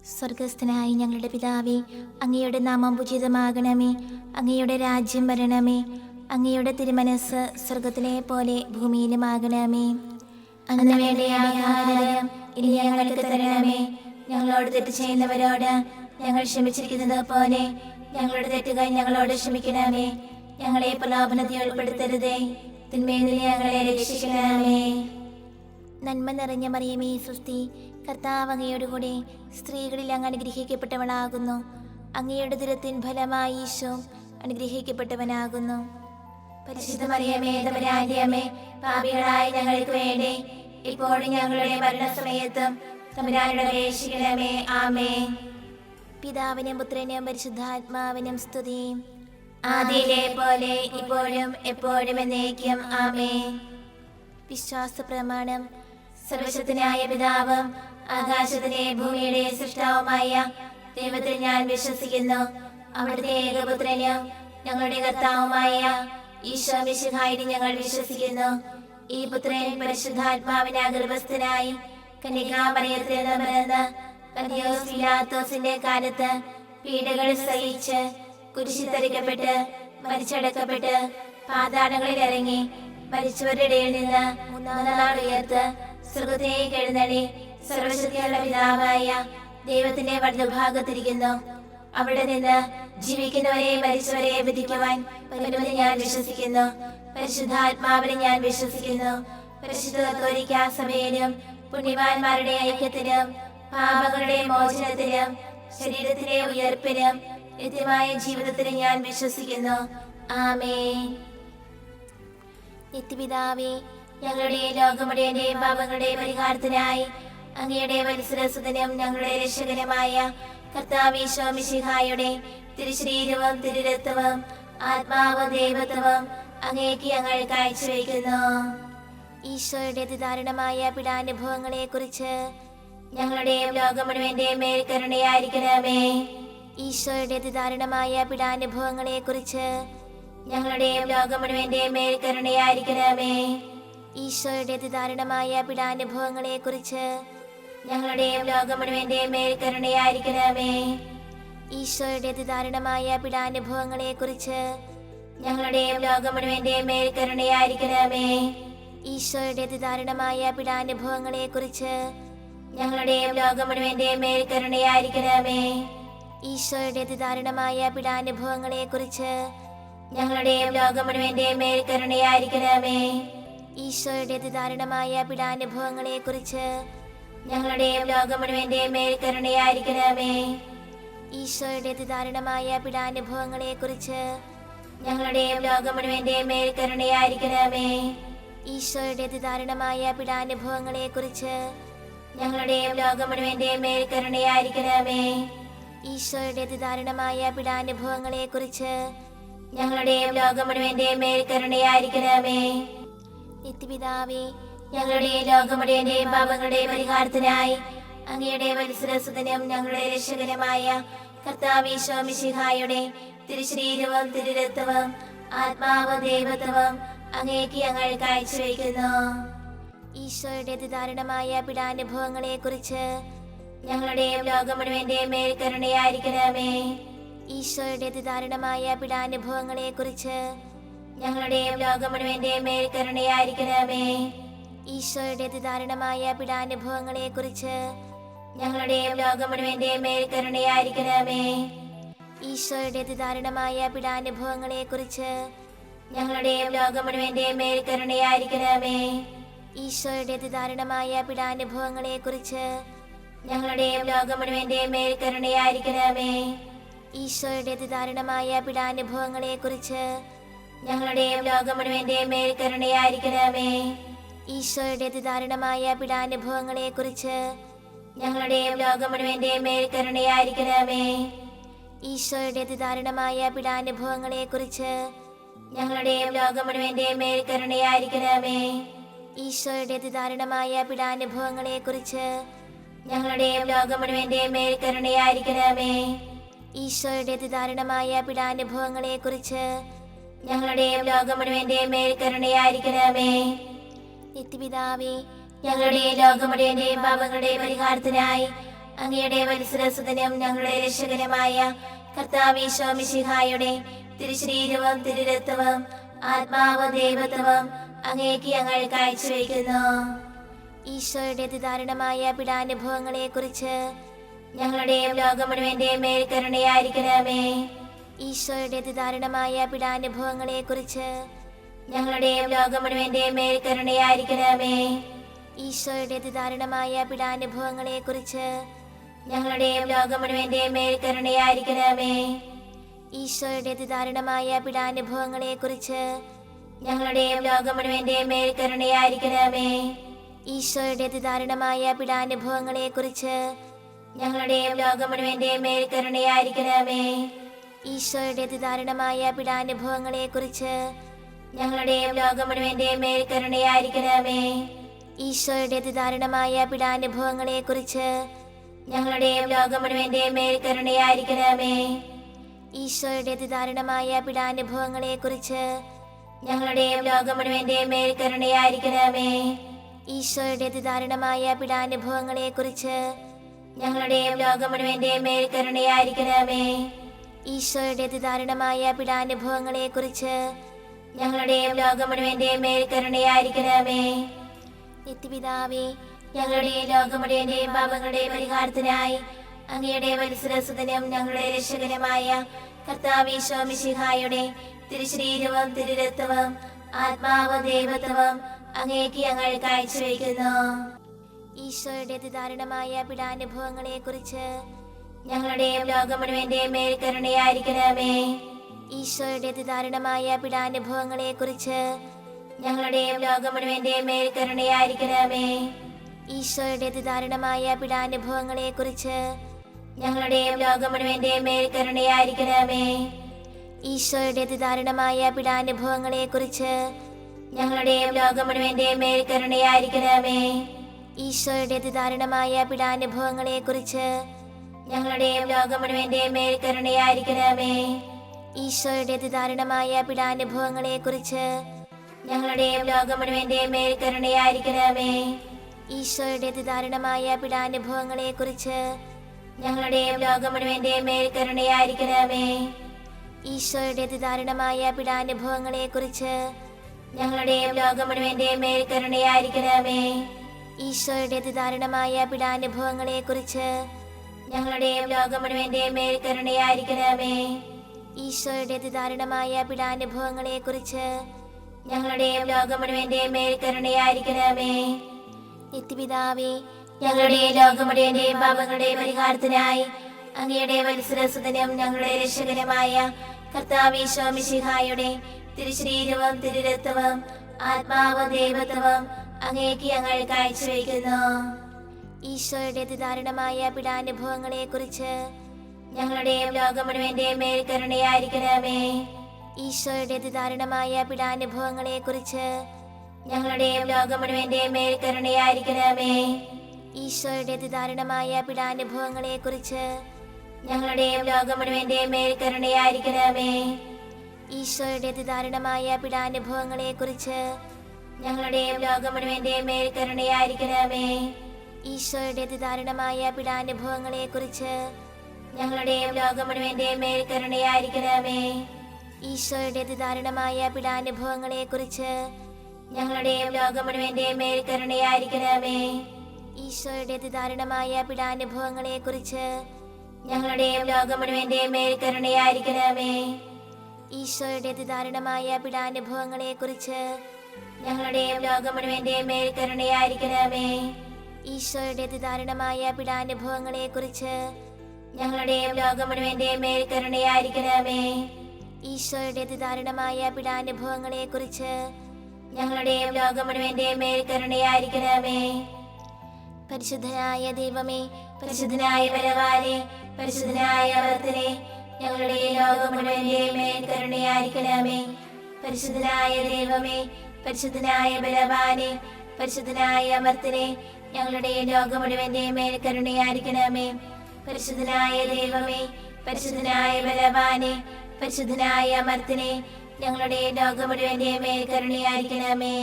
സ്വർഗസ്ഥനായ ഞങ്ങളുടെ പിതാവേ, അങ്ങയുടെ നാമം പൂജിതമാകണമേ. അങ്ങയുടെ രാജ്യം വരണമേ. അങ്ങയുടെ തിരുമനസ് സ്വർഗത്തിലെ പോലെ ഭൂമിയിലുമാകണമേ. അന്ന് വേണ്ട ആഹാരം ഇനി ഞങ്ങൾക്ക് തരണമേ. ഞങ്ങളോട് തെറ്റ് ചെയ്യുന്നവരോട് ഞങ്ങൾ ക്ഷമിച്ചിരിക്കുന്നത് പോലെ ഞങ്ങളുടെ തെറ്റുകൾ ഞങ്ങളോട് ക്ഷമിക്കണമേ. ഞങ്ങളെ പ്രലോഭനത്തിൽ ഉൾപ്പെടുത്തരുതേ, തിന്മയിൽ നിന്ന് ഞങ്ങളെ രക്ഷിക്കണമേ. നന്മ നിറഞ്ഞ മറിയമേ സ്വസ്തി, കർത്താവ് അങ്ങയോടുകൂടെ സ്ത്രീകളിൽ അങ്ങ് അനുഗ്രഹിക്കപ്പെട്ടവളാകുന്നു. അങ്ങയുടെ ദുരത്തിൻ ഫലമായി ഈശോ അനുഗ്രഹിക്കപ്പെട്ടവനാകുന്നു. പരിശുദ്ധ മറിയമേ തമ്പുരാന്റെ അമ്മേ, പാപികളായ ഞങ്ങൾക്ക് വേണ്ടി ഇപ്പോഴും ഞങ്ങളുടെ മരണസമയത്തും തമ്പുരാനോട് അപേക്ഷിക്കണമേ. ആമേൻ. പിതാവിനും പുത്രനും പരിശുദ്ധാത്മാവിനും സ്തുതി, ആദിയിലെ പോലെ ഇപ്പോഴും എപ്പോഴും എന്നേക്കും. ആമേൻ. വിശ്വാസ പ്രമാണം. സർവശക്തനായ പിതാവും ആകാശത്തിലെ ഭൂമിയുടെ സൃഷ്ടാവുമായ ദൈവത്തിൽ ഞാൻ വിശ്വസിക്കുന്നു. അവിടുത്തെ ഏകപുത്രനും ഞങ്ങളുടെ കർത്താവുമായ ഈശോ മിശിഹായിൽ ഞങ്ങൾ വിശ്വസിക്കുന്നു. ഈ പുത്രൻ പരിശുദ്ധാത്മാവിനെ ഗർഭസ്ഥനായി കന്യകാമറിയത്തിൽ നിന്ന് പിറന്ന് പന്തിയോസ് പിലാത്തോസിന്റെ കാലത്ത് പീഡകൾ സഹിച്ച് കുരിശിൽ തറയ്ക്കപ്പെട്ട് മരിച്ചടക്കപ്പെട്ട് പാതാളങ്ങളിൽ ഇറങ്ങി മരിച്ചവരുടെ ഇടയിൽ നിന്ന് മൂന്നാം നാൾ ഉയർത്ത് സ്വർഗ്ഗത്തിലേക്ക് എഴുന്നള്ളി സർവശക്തിയുള്ള പിതാവായ ദൈവത്തിന്റെ വലതുഭാഗത്തിരിക്കുന്നു. അവിടെ നിന്ന് ജീവിക്കുന്നവരെ മരിച്ചവരെ വിധിക്കുവാൻ വരുമെന്ന് ഞാൻ വിശ്വസിക്കുന്നു. പരിശുദ്ധാത്മാവിനെ ഞാൻ വിശ്വസിക്കുന്നു. പരിശുദ്ധ കത്തോലിക്കാ സഭയിലും പുണ്യവാന്മാരുടെ ഐക്യത്തിലും പാപങ്ങളുടെ മോചനത്തിലും ശരീരത്തിലെ ഉയർപ്പിലും നിത്യമായ ജീവിതത്തിലും ഞാൻ വിശ്വസിക്കുന്നു. ആമേൻ. നിത്യപിതാവേ, ഞങ്ങളുടെ ലോകമുടേന്റെയും പാപങ്ങളുടെ പരിഹാരത്തിനായി അങ്ങയുടെ വത്സരസുതനും ഞങ്ങളുടെ രക്ഷകനുമായ കർത്താവ് ഈശോ മിശിഹായുടെ തിരുശരീരവും തിരുരക്തവും ആത്മാവും ദൈവത്വവും അങ്ങേക്ക് ഞങ്ങൾ കാഴ്ചവെക്കുന്നു. ഈശോയുടെ അതിദാരുണമായ പീഡാനുഭവങ്ങളെ കുറിച്ച് ഞങ്ങളുടെയും ലോകം മുഴുവന്റെയും മേൽ കരുണയായിരിക്കണമേ. ഈശോയുടെ അതിദാരുണമായ പീഡാനുഭവങ്ങളെ കുറിച്ച് ഞങ്ങളുടെയും ലോകം മുഴുവന്റെയും മേൽ കരുണയായിരിക്കണമേ. ഈശോയുടെ അതിദാരുണമായ പീഡാനുഭവങ്ങളെ കുറിച്ച് ഞങ്ങളുടെയും ലോകം മുഴുവന്റെയും മേൽ കരുണയായിരിക്കണമേ. ഈശോയുടെ അതിദാരുണമായ പീഡാനുഭവങ്ങളെ കുറിച്ച് ഞങ്ങളുടെയും ലോകം മുഴുവന്റെയും മേൽ കരുണയായിരിക്കണമേ. ഈശോയുടെ അതിദാരുണമായ പീഡാനുഭവങ്ങളെ കുറിച്ച് ഞങ്ങളുടെയും ലോകം മുഴുവന്റെയും മേൽ കരുണയായിരിക്കണമേ. ഈശോയുടെ അതിദാരുണമായ പീഡാനുഭവങ്ങളെ കുറിച്ച് ഞങ്ങളുടെയും ലോകം മുഴുവന്റെയും മേൽ കരുണയായിരിക്കണമേ. ഈശോയുടെ അതിദാരുണമായ പീഡാനുഭവങ്ങളെ കുറിച്ച് ഞങ്ങളുടെയും ലോകം മുഴുവന്റെയും മേൽ കരുണയായിരിക്കണമേ. ഈശോയുടെ അതിദാരുണമായ പീഡാനുഭവങ്ങളെ കുറിച്ച് ഞങ്ങളുടെയും ലോകം മുഴുവന്റെയും മേൽ കരുണയായിരിക്കണമേ. ഈശോയുടെ അതിദാരുണമായ പീഡാനുഭവങ്ങളെ കുറിച്ച് ഞങ്ങളുടെയും ലോകം മുഴുവന്റെയും മേൽ കരുണയായിരിക്കണമേ. ഈശോയുടെ അതിദാരുണമായ പീഡാനുഭവങ്ങളെ കുറിച്ച് ഞങ്ങളുടെയും ലോകം മുഴുവന്റെയും മേൽ കരുണയായിരിക്കണമേ. നിത്യപിതാവേ, ഞങ്ങളുടെ ലോകം മുഴുവന്റെയും പാപങ്ങളുടെ പരിഹാരത്തിനായി അങ്ങയുടെ വത്സരസുതനും ഞങ്ങളുടെ രക്ഷകനുമായ കർത്താവ് ഈശോ മിശിഹായുടെ തിരുശരീരവും തിരുരക്തവും ആത്മാവും ദൈവത്വവും അങ്ങേക്ക് ഞങ്ങൾ കാഴ്ചവെക്കുന്നു. ഈശോയുടെ അതിദാരുണമായ പീഡാനുഭവങ്ങളെ കുറിച്ച് ഞങ്ങളുടെയും ലോകം മുഴുവന്റെയും മേൽ കരുണയായിരിക്കണമേ. ഈശോയുടെ അതിദാരുണമായ പീഡാനുഭവങ്ങളെ കുറിച്ച് ഞങ്ങളുടെയും ലോകം മുഴുവന്റെയും മേൽ കരുണയായിരിക്കണമേ. ഈശോയുടെ അതിദാരുണമായ പീഡാനുഭവങ്ങളെ കുറിച്ച് ഞങ്ങളുടെയും ലോകം മുഴുവന്റെയും മേൽ കരുണയായിരിക്കണമേ. ഈശോയുടെ അതിദാരുണമായ പീഡാനുഭവങ്ങളെ കുറിച്ച് ഞങ്ങളുടെയും ലോകം മുഴുവന്റെയും മേൽ കരുണയായിരിക്കണമേ. ഈശോയുടെ അതിദാരുണമായ പീഡാനുഭവങ്ങളെ കുറിച്ച് ഞങ്ങളുടെയും ലോകം മുഴുവന്റെയും മേൽ കരുണയായിരിക്കണമേ. ഈശോയുടെ അതിദാരുണമായ പീഡാനുഭവങ്ങളെ കുറിച്ച് ഞങ്ങളുടെയും ലോകം മുഴുവന്റെയും മേൽ കരുണയായിരിക്കണമേ. ഈശോയുടെ അതിദാരുണമായ പീഡാനുഭവങ്ങളെ കുറിച്ച് ഞങ്ങളുടെയും ലോകം മുഴുവന്റെയും മേൽ കരുണയായിരിക്കണമേ. ഈശോയുടെ അതിദാരുണമായ പീഡാനുഭവങ്ങളെ കുറിച്ച് ഞങ്ങളുടെയും ലോകം മുഴുവന്റെയും മേൽ കരുണയായിരിക്കണമേ. ഈശോയുടെ അതിദാരുണമായ പീഡാനുഭവങ്ങളെ കുറിച്ച് ഞങ്ങളുടെയും ലോകം മുഴുവന്റെയും മേൽ കരുണയായിരിക്കണമേ. ഈശോയുടെ അതിദാരുണമായ പീഡാനുഭവങ്ങളെ കുറിച്ച് ഞങ്ങളുടെയും ലോകം മുഴുവന്റെയും മേൽ കരുണയായിരിക്കണമേ. നിത്യപിതാവേ, ഞങ്ങളുടെ ലോകം മുഴുവന്റെയും പാപങ്ങളുടെ പരിഹാരത്തിനായി അങ്ങയുടെ വത്സരസുതനും ഞങ്ങളുടെ രക്ഷകനുമായ കർത്താവീശോ മിശിഹായുടെ തിരുശരീരവും തിരുരക്തവും ആത്മാവും ദൈവത്വവും അങ്ങേക്ക് ഞങ്ങൾ കാഴ്ചവെക്കുന്നു. ഈശോയുടെ അതിദാരുണമായ പീഡാനുഭവങ്ങളെ കുറിച്ച് ഞങ്ങളുടെയും ലോകം മുഴുവന്റെയും മേൽ കരുണയായിരിക്കണമേ. ഈശോയുടെ അതിദാരുണമായ പീഡാനുഭവങ്ങളെ കുറിച്ച് ഞങ്ങളുടെയും ലോകം മുഴുവന്റെയും മേൽ കരുണയായിരിക്കണമേ. ഈശോയുടെ അതിദാരുണമായ പീഡാനുഭവങ്ങളെ കുറിച്ച് ഞങ്ങളുടെയും ലോകം മുഴുവന്റെയും മേൽ കരുണയായിരിക്കണമേ. ഈശോയുടെ അതിദാരുണമായ പീഡാനുഭവങ്ങളെ കുറിച്ച് ഞങ്ങളുടെയും ലോകം മുഴുവന്റെയും മേൽ കരുണയായിരിക്കണമേ. ഈശോയുടെ അതിദാരുണമായ പീഡാനുഭവങ്ങളെ കുറിച്ച് ഞങ്ങളുടെയും ലോകം മുഴുവന്റെയും മേൽ കരുണയായിരിക്കണമേ. ഈശോയുടെ അതിദാരുണമായ പീഡാനുഭവങ്ങളെ കുറിച്ച് ഞങ്ങളുടെയും ലോകം മുഴുവന്റെയും മേൽ കരുണയായിരിക്കണമേ. ഈശോയുടെ അതിദാരുണമായ പീഡാനുഭവങ്ങളെ കുറിച്ച് ഞങ്ങളുടെയും ലോകം മുഴുവന്റെയും മേൽ കരുണയായിരിക്കണമേ. ഈശോയുടെ അതിദാരുണമായ പീഡാനുഭവങ്ങളെ കുറിച്ച് ഞങ്ങളുടെയും ലോകം മുഴുവന്റെയും മേൽ കരുണയായിരിക്കണമേ. ഈശോയുടെ അതിദാരുണമായ പീഡാനുഭവങ്ങളെ കുറിച്ച് ഞങ്ങളുടെയും ലോകം മുഴുവന്റെയും മേൽ കരുണയായിരിക്കണമേ. ഈശോയുടെ അതിദാരുണമായ പീഡാനുഭവങ്ങളെ കുറിച്ച് ഞങ്ങളുടെയും ലോകം മുഴുവന്റെയും മേൽ കരുണയായിരിക്കണമേ. നിത്യപിതാവേ, ഞങ്ങളുടെ ലോകം മുഴുവന്റെയും പാപങ്ങളുടെ പരിഹാരത്തിനായി അങ്ങയുടെ വത്സരസുതനും ഞങ്ങളുടെ രക്ഷകനുമായ കർത്താവീശോ മിശിഹായുടെ തിരുശരീരവും തിരുരക്തവും ആത്മാവും ദൈവത്വവും അങ്ങേക്ക് ഞങ്ങൾ കാഴ്ചവെക്കുന്നു. ഈശോയുടെ അതിദാരുണമായ പീഡാനുഭവങ്ങളെ കുറിച്ച് ഞങ്ങളുടെയും ലോകം മുഴുവന്റെയും മേൽ കരുണയായിരിക്കണമേ. ഈശോയുടെ അതിദാരുണമായ പീഡാനുഭവങ്ങളെ കുറിച്ച് ഞങ്ങളുടെയും ലോകം മുഴുവന്റെയും മേൽ കരുണയായിരിക്കണമേ. ഈശോയുടെ അതിദാരുണമായ പീഡാനുഭവങ്ങളെ കുറിച്ച് ഞങ്ങളുടെയും ലോകം മുഴുവന്റെയും മേൽ കരുണയായിരിക്കണമേ. ഈശോയുടെ അതിദാരുണമായ പീഡാനുഭവങ്ങളെ കുറിച്ച് ഞങ്ങളുടെയും ലോകം മുഴുവന്റെയും മേൽ കരുണയായിരിക്കണമേ. ഈശോയുടെ അതിദാരുണമായ പീഡാനുഭവങ്ങളെ കുറിച്ച് ഞങ്ങളുടെയും ലോകം മുഴുവന്റെയും മേൽ കരുണയായിരിക്കണമേ. ഈശോയുടെ അതിദാരുണമായ പീഡാനുഭവങ്ങളെ കുറിച്ച് ഞങ്ങളുടെയും ലോകം മുഴുവന്റെയും മേൽ കരുണയായിരിക്കണമേ. ഈശോയുടെ അതിദാരുണമായ പീഡാനുഭവങ്ങളെ കുറിച്ച് ഞങ്ങളുടെയും ലോകം മുഴുവന്റെയും മേൽ കരുണയായിരിക്കണമേ. ഈശോയുടെ അതിദാരുണമായ പീഡാനുഭവങ്ങളെ കുറിച്ച് ഞങ്ങളുടെയും ലോകം മുഴുവന്റെയും മേൽ കരുണയായിരിക്കണമേ. ഈശോയുടെ അതിദാരുണമായ പീഡാനുഭവങ്ങളെ കുറിച്ച് ഞങ്ങളുടെയും ലോകം മുഴുവന്റെയും മേൽ കരുണയായിരിക്കണമേ. ഈശോയുടെ അതിദാരുണമായ പീഡാനുഭവങ്ങളെ കുറിച്ച് ഞങ്ങളുടെയും ലോകം മുഴുവന്റെയും മേൽ കരുണയായിരിക്കണമേ. നിത്യപിതാവേ, ഞങ്ങളുടെ ലോകം മുഴുവന്റെയും പാപങ്ങളുടെ പരിഹാരത്തിനായി അങ്ങയുടെ വത്സരസുതനും ഞങ്ങളുടെ രക്ഷകനുമായ കർത്താവീശോ മിശിഹായുടെ തിരുശരീരവും തിരുരക്തവും ആത്മാവും ദൈവത്വവും അങ്ങേക്ക് ഞങ്ങൾ കാഴ്ചവെക്കുന്നു. ഈശോയുടെ അതിദാരുണമായ പീഡാനുഭവങ്ങളെ കുറിച്ച് ഞങ്ങളുടെയും ലോകം മുഴുവന്റെയും മേൽ കരുണയായിരിക്കണമേ. ഈശോയുടെ അതിദാരുണമായ പീഡാനുഭവങ്ങളെ കുറിച്ച് ഞങ്ങളുടെയും ലോകം മുഴുവന്റെയും മേൽ കരുണയായിരിക്കണമേ. ഈശോയുടെ അതിദാരുണമായ പീഡാനുഭവങ്ങളെ കുറിച്ച് ഞങ്ങളുടെയും ലോകം മുഴുവന്റെയും മേൽ കരുണയായിരിക്കണമേ. ഈശോയുടെ അതിദാരുണമായ പീഡാനുഭവങ്ങളെ കുറിച്ച് ഞങ്ങളുടെയും ലോകം മുഴുവന്റെയും മേൽ കരുണയായിരിക്കണമേ. ഈശോയുടെ അതിദാരുണമായ പീഡാനുഭവങ്ങളെ കുറിച്ച് ഞങ്ങളുടെയും ലോകം മുഴുവന്റെയും മേൽ കരുണയായിരിക്കണമേ. ഈശോയുടെ അതിദാരുണമായ പീഡാനുഭവങ്ങളെ കുറിച്ച് ഞങ്ങളുടെയും ലോകം മുഴുവന്റെയും മേൽ കരുണയായിരിക്കണമേ. ഈശോയുടെ അതിദാരുണമായ പീഡാനുഭവങ്ങളെ കുറിച്ച് ഞങ്ങളുടെയും ലോകം മുഴുവന്റെയും മേൽ കരുണയായിരിക്കണമേ. ഈശോയുടെ അതിദാരുണമായ പീഡാനുഭവങ്ങളെ കുറിച്ച് ഞങ്ങളുടെയും ലോകം മുഴുവന്റെയും മേൽ കരുണയായിരിക്കണമേ. ഈശോയുടെ അതിദാരുണമായ പീഡാനുഭവങ്ങളെ കുറിച്ച് ഞങ്ങളുടെയും ലോകം മുഴുവന്റെയും മേൽ കരുണയായിരിക്കണമേ. ഈശോയുടെ അതിദാരുണമായ പീഡാനുഭവങ്ങളെ കുറിച്ച് ഞങ്ങളുടെയും ലോകം മുഴുവന്റെയും മേൽ കരുണയായിരിക്കണമേ. പരിശുദ്ധനായ ദൈവമേ, പരിശുദ്ധനായ ബലവാനേ, പരിശുദ്ധനായ അമർത്തനേ, ഞങ്ങളുടെ ലോകം മുഴുവന്റെയും മേൽ കരുണയായിരിക്കണമേ. പരിശുദ്ധനായ ദൈവമേ, പരിശുദ്ധനായ ബലവാനേ, പരിശുദ്ധനായ അമർത്തനേ, ഞങ്ങളുടെ ലോകം മുഴുവന്റെയും മേൽ കരുണയായിരിക്കണമേ. പരിശുദ്ധനായ ദൈവമേ, പരിശുദ്ധനായ ബലവാനേ, പരിശുദ്ധനായ അമർത്തനേ, ഞങ്ങളുടെ ലോകം മുഴുവന്റെയും മേൽ കരുണയായിരിക്കണമേ.